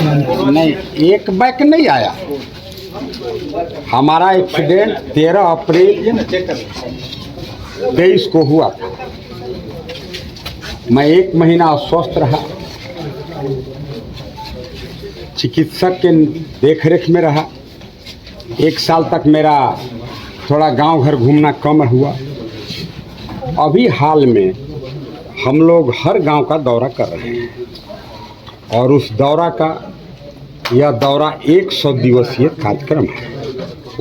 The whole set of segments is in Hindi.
नहीं, एक बैक नहीं आया। हमारा एक्सीडेंट 13 अप्रैल 23 को हुआ था। मैं 1 महीना अस्वस्थ रहा, चिकित्सक के देखरेख में रहा। 1 साल तक मेरा थोड़ा गांव घर घूमना कम हुआ। अभी हाल में हम लोग हर गांव का दौरा कर रहे हैं और उस यह दौरा 100 दिवसीय कार्यक्रम है।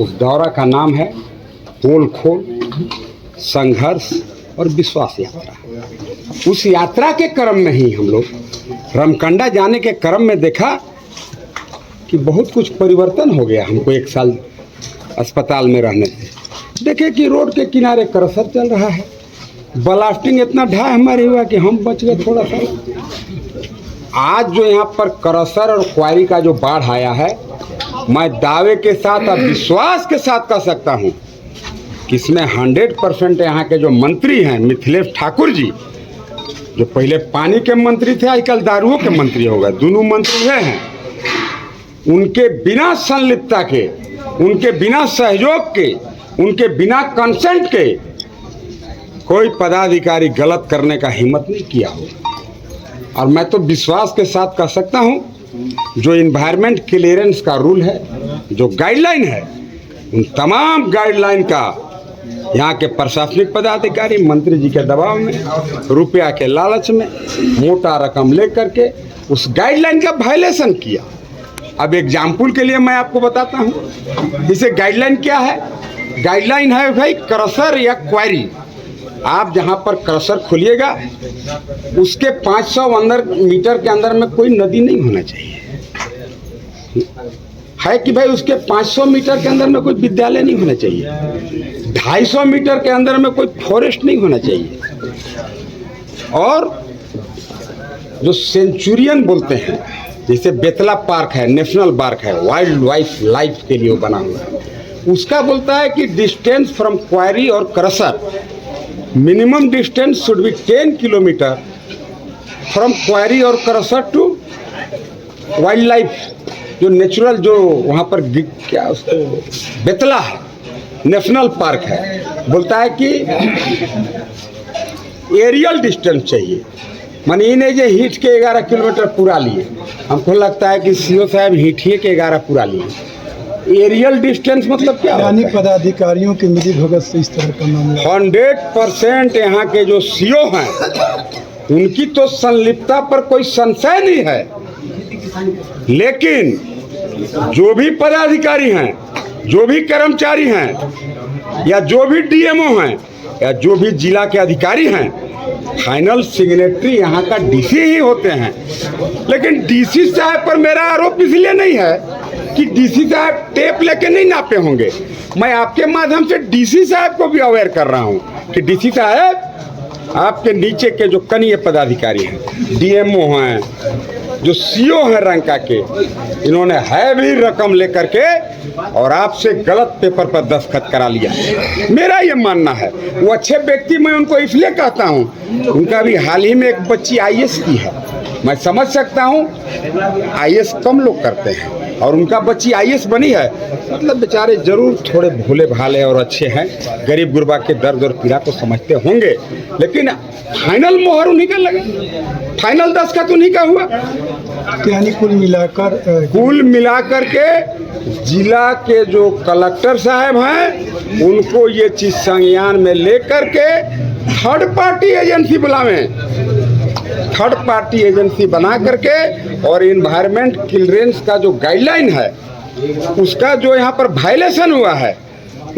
उस दौरा का नाम है पोल खोल, संघर्ष और विश्वास यात्रा। उस यात्रा के क्रम में ही हम लोग रमकंडा जाने के क्रम में देखा कि बहुत कुछ परिवर्तन हो गया। हमको 1 साल अस्पताल में रहने से देखे कि रोड के किनारे क्रशर चल रहा है। ब्लास्टिंग इतना ढाई हमारे हुआ कि हम बच गए थोड़ा सा। आज जो यहाँ पर क्रशर और क्वारी का जो बाढ़ आया है, मैं दावे के साथ और विश्वास के साथ कह सकता हूँ कि इसमें 100% यहाँ के जो मंत्री हैं मिथिलेश ठाकुर जी, जो पहले पानी के मंत्री थे, आजकल दारुओं के मंत्री हो गए, दोनों मंत्री हैं, उनके बिना संलिप्तता के, उनके बिना सहयोग के, उनके बिना कंसेंट के कोई पदाधिकारी गलत करने का हिम्मत नहीं किया हो। और मैं तो विश्वास के साथ कह सकता हूं, जो इन्वायरमेंट क्लियरेंस का रूल है, जो गाइडलाइन है, उन तमाम गाइडलाइन का यहाँ के प्रशासनिक पदाधिकारी मंत्री जी के दबाव में, रुपया के लालच में, मोटा रकम लेकर के उस गाइडलाइन का वायलेशन किया। अब एग्जाम्पल के लिए मैं आपको बताता हूँ, इसे गाइडलाइन क्या है। गाइडलाइन है भाई, क्रशर या क्वारी, आप जहाँ पर क्रशर खोलिएगा उसके 500 मीटर के अंदर में कोई नदी नहीं होना चाहिए। है कि भाई उसके 500 मीटर के अंदर में कोई विद्यालय नहीं होना चाहिए। 250 मीटर के अंदर में कोई फॉरेस्ट नहीं होना चाहिए। और जो सेंचुरियन बोलते हैं, जैसे बेतला पार्क है, नेशनल पार्क है, वाइल्ड लाइफ के लिए बना हुआ है, उसका बोलता है कि डिस्टेंस फ्रॉम क्वारी और crusher, minimum distance should be 10 kilometre from quarry और क्रशर टू वाइल्ड लाइफ, जो नेचुरल जो वहाँ पर क्या उसको बेतला है, नेशनल पार्क है, बोलता है कि एरियल डिस्टेंस चाहिए, माने ये नहीं जो हिट के 11 किलोमीटर पूरा लिए। हमको लगता है कि सीओ साहब हिटिए के 11 पूरा लिए। एरियल डिस्टेंस मतलब क्या यानी पदाधिकारियों के मिली भगत से इस तरह का मामला 100% यहाँ के जो सीओ हैं उनकी तो संलिप्तता पर कोई संशय नहीं है, लेकिन जो भी पदाधिकारी हैं, जो भी कर्मचारी हैं, या जो भी डीएमओ हैं, या जो भी जिला के अधिकारी हैं, फाइनल सिग्नेटरी यहाँ का डीसी ही होते हैं। लेकिन डीसी साहब पर मेरा आरोप इसलिए नहीं है कि डीसी साहब टेप लेके नहीं नापे होंगे। मैं आपके माध्यम से डीसी साहब को भी अवेयर कर रहा हूँ कि डीसी साहब आपके नीचे के जो कनीय पदाधिकारी हैं, डीएमओ हैं, जो सीओ हैं रंका के, इन्होंने है भी रकम लेकर के और आपसे गलत पेपर पर दस्तखत करा लिया। मेरा ये मानना है वो अच्छे व्यक्ति, मैं उनको इसलिए कहता हूँ, उनका भी हाल ही में एक बच्ची आईएएस की है, मैं समझ सकता हूँ आईएएस कम लोग करते हैं और उनका बच्ची आईएएस बनी है, मतलब बेचारे जरूर थोड़े भोले भाले और अच्छे हैं, गरीब गुरबा के दर्द और पीड़ा को समझते होंगे, लेकिन फाइनल मोहर उन्हीं का लगा, फाइनल दस्तखत उन्हीं का हुआ। यानी कुल मिलाकर के जिला के जो कलेक्टर साहब हैं उनको ये चीज संज्ञान में लेकर के थर्ड पार्टी एजेंसी बुलावें, थर्ड पार्टी एजेंसी बना करके, और इन्वायरमेंट क्लियरेंस का जो गाइडलाइन है उसका जो यहाँ पर वायलेशन हुआ है,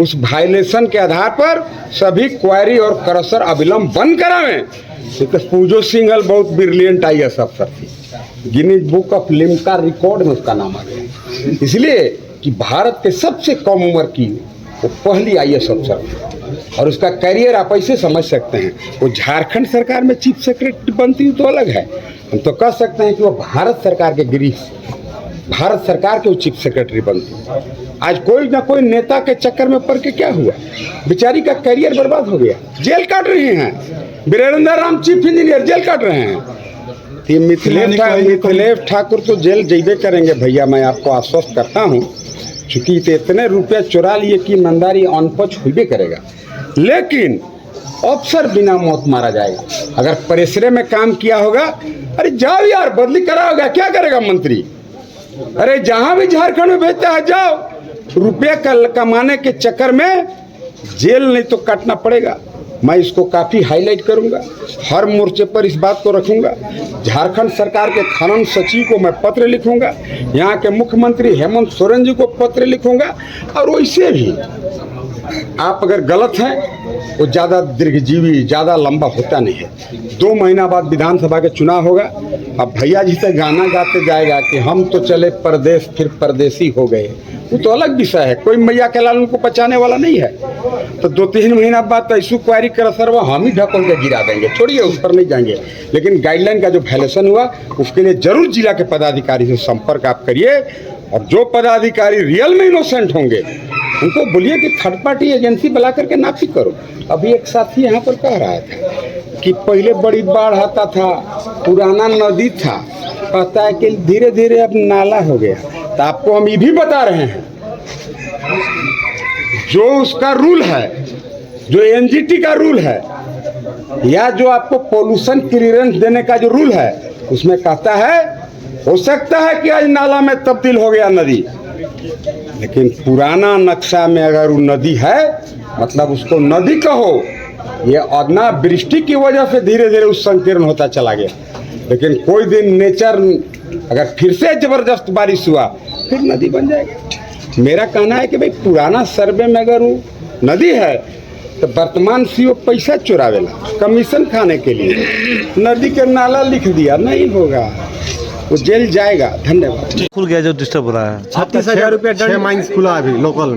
उस वायलेशन के आधार पर सभी क्वारी और क्रशर अविलंब बंद करावें। पूजो सिंघल बहुत ब्रिलियंट आईएएस अफसर थी, Guinness book of Limca record में उसका नाम आ गया, इसलिए कि भारत के सबसे कम उम्र की वो पहली आईएएस अफसर थी और उसका करियर आप ऐसे समझ सकते हैं। वो झारखंड सरकार में चीफ सेक्रेटरी बनती तो अलग है, हम तो कह सकते हैं कि वो भारत सरकार के भारत सरकार के वो चीफ सेक्रेटरी बनती। आज कोई ना कोई नेता के चक्कर में पड़ के क्या हुआ, बेचारी का करियर बर्बाद हो गया, जेल काट रहे हैं। Virendra Ram chief engineer jail काट रहे हैं। मिथिलेश ठाकुर तो जेल जेबे करेंगे भैया, मैं आपको आश्वस्त करता हूँ, चूंकि इतने रुपये चुरा लिए कि ईमानदारी अनपच हुई करेगा, लेकिन अफसर बिना मौत मारा जाएगा। अगर परिसरे में काम किया होगा, अरे जाओ यार बदली करा होगा, क्या करेगा मंत्री, अरे जहां भी झारखंड में भेजता है जाओ, रुपये कमाने के चक्कर में जेल नहीं तो काटना पड़ेगा। मैं इसको काफ़ी हाईलाइट करूंगा, हर मोर्चे पर इस बात को रखूंगा। झारखंड सरकार के खनन सचिव को मैं पत्र लिखूंगा, यहाँ के मुख्यमंत्री हेमंत सोरेन जी को पत्र लिखूंगा, और वैसे भी आप अगर गलत हैं वो ज़्यादा दीर्घजीवी, ज़्यादा लंबा होता नहीं है। 2 महीना बाद विधानसभा के चुनाव होगा, अब भैया जी से गाना गाते जाएगा कि हम तो चले परदेश फिर परदेसी हो गए, वो तो अलग विषय है, कोई मैया के लाल उनको बचाने वाला नहीं है। तो 2-3 महीना बाद तो ऐसू क्वारी कर सर्व हम ही ढकोल के गिरा देंगे, छोड़िए उस पर नहीं जाएंगे। लेकिन गाइडलाइन का जो वायलेशन हुआ उसके लिए जरूर जिला के पदाधिकारी से संपर्क आप करिए, और जो पदाधिकारी रियल में इनोसेंट होंगे उनको बोलिए कि थर्ड पार्टी एजेंसी बुला करके नापी करो। अभी एक साथी यहाँ पर कह रहा था कि पहले बड़ी बाढ़ आता था, पुराना नदी था, कहता है कि धीरे धीरे अब नाला हो गया। तो आपको हम ये भी बता रहे हैं, जो उसका रूल है, जो एनजीटी का रूल है, या जो आपको पोल्यूशन क्लियरेंस देने का जो रूल है, उसमें कहता है हो सकता है कि आज नाला में तब्दील हो गया नदी, लेकिन पुराना नक्शा में अगर वो नदी है मतलब उसको नदी कहो। ये अनावृष्टि की वजह से धीरे धीरे उस संकीर्ण होता चला गया, लेकिन कोई दिन नेचर अगर फिर से जबरदस्त बारिश हुआ फिर नदी बन जाएगी। मेरा कहना है कि भाई पुराना सर्वे में अगर वो नदी है तो वर्तमान सीओ पैसा चुरावेला कमीशन खाने के लिए, नदी के नाला लिख दिया, नहीं होगा, वो जेल जाएगा। धन्यवाद। खुल गया जो डिस्टर्ब हो रहा है, 36,000 रुपया 6 माइंस खुला अभी लोकल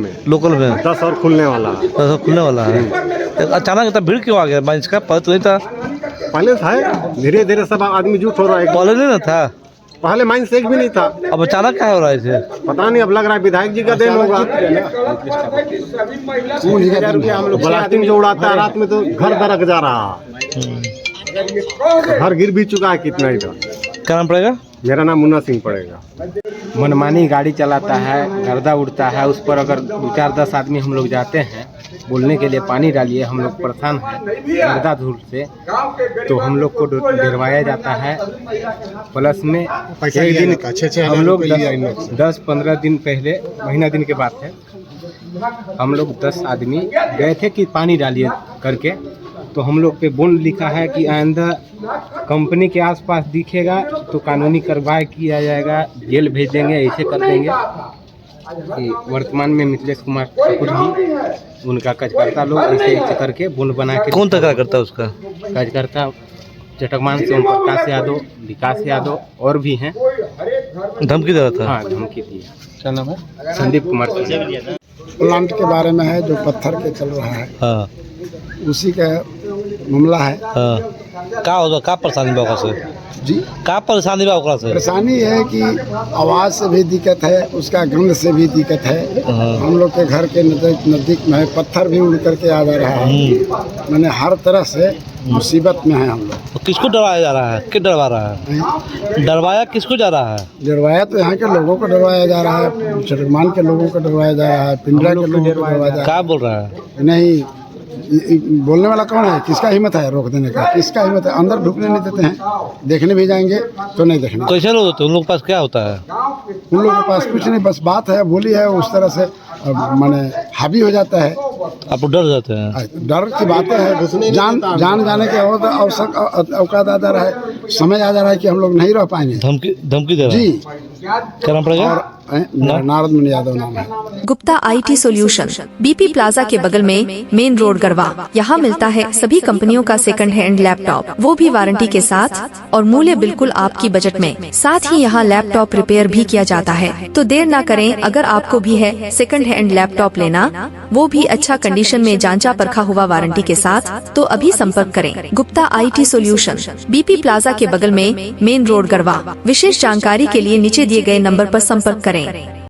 में 10 और खुलने वाला है। अचानक इतना भीड़ क्यों आ गया माइंस का? पता तो नहीं था, पहले था, धीरे धीरे सब आदमी जुट हो रहा है। पहले नहीं ना था, पहले माइंस एक भी नहीं था, अब अचानक क्या हो रहा है इसे? पता नहीं, अब लग रहा है विधायक जी का देन होगा। ब्लास्टिंग जो उड़ाता है रात में तो घर दरक जा रहा, घर गिर भी चुका है कितना इधर। क्या नाम पड़ेगा? मेरा नाम मुन्ना सिंह पड़ेगा। मनमानी गाड़ी चलाता है, गर्दा उड़ता है। उस पर अगर 2-4-10 आदमी हम लोग जाते हैं बोलने के लिए पानी डालिए, हम लोग परेशान हैं गर्दा धूल से, तो हम लोग को डरवाया जाता है। प्लस में एक दिन हम लोग 10-15 दिन पहले, महीना दिन के बात है, हम लोग 10 आदमी गए थे कि पानी डालिए करके, तो हम लोग पे बोर्ड लिखा है कि आइंदा कंपनी के आसपास दिखेगा तो कानूनी कार्रवाई किया जाएगा, जेल भेज देंगे, ऐसे कर देंगे। कि वर्तमान में मिथिलेश कुमार ठाकुर जी उनका कार्यकर्ता लोग ऐसे करके बोर्ड बना के, कौन तक करता है उसका कार्यकर्ता चटकमान से प्रकाश यादव, विकास यादव और भी हैं, धमकी दे रहा था। हाँ धमकी दी। क्या नाम है? संदीप कुमार प्लांट के बारे में है जो पत्थर के चल रहा है, हाँ उसी का मामला है। हाँ का होगा, का परेशानी बा ओकरा से जी, का परेशानी बा ओकरा से? परेशानी है कि आवाज़ से भी दिक्कत है, उसका गंध से भी दिक्कत है। हाँ। हम लोग के घर के नज़दीक में है, पत्थर भी उड़ करके आ जा रहा है। मैंने हर तरह से मुसीबत में है हम लोग। तो किसको डरवाया जा रहा है? किस डरवा रहा है? डरवाया किसको जा रहा है? डरवाया तो यहाँ के लोगों को डरवाया जा रहा है, चटकमान के लोगों को डरवाया जा रहा है, पिंडरा के लोगों को डरवाया जा रहा क्या बोल रहा है? है। नहीं, बोलने वाला कौन है? किसका हिम्मत है रोक देने का? किसका हिम्मत है? अंदर ढुकने नहीं देते हैं, देखने भी जाएंगे तो नहीं देखने। कैसे लोग होते हैं? उन लोग के पास क्या होता है? उन लोगों के पास कुछ नहीं, बस बात है, बोली है, उस तरह से माने हावी हो जाता है। आप डर जाते हैं? डर की बातें है, जान जाने के औकात आ जा रहा है, समय आ जा रहा है कि हम लोग नहीं रह पाएंगे। धमकी दे रहा है जी, क्या नाम पड़ेगा? नारद मुनि यादव नाम है। Gupta IT solution, BP plaza के बगल में, मेन रोड गढ़वा। यहाँ मिलता है सभी कंपनियों का सेकंड हैंड लैपटॉप, वो भी वारंटी के साथ और मूल्य बिल्कुल आपकी बजट में। साथ ही यहाँ लैपटॉप रिपेयर भी किया जाता है। तो देर ना करें, अगर आपको भी है सेकंड हैंड लैपटॉप लेना, वो भी अच्छा कंडीशन में, जांचा परखा हुआ वारंटी के साथ, तो अभी संपर्क करें। Gupta IT solution, BP plaza के बगल में, मेन रोड गढ़वा। विशेष जानकारी के लिए नीचे दिए गए नंबर पर संपर्क करें।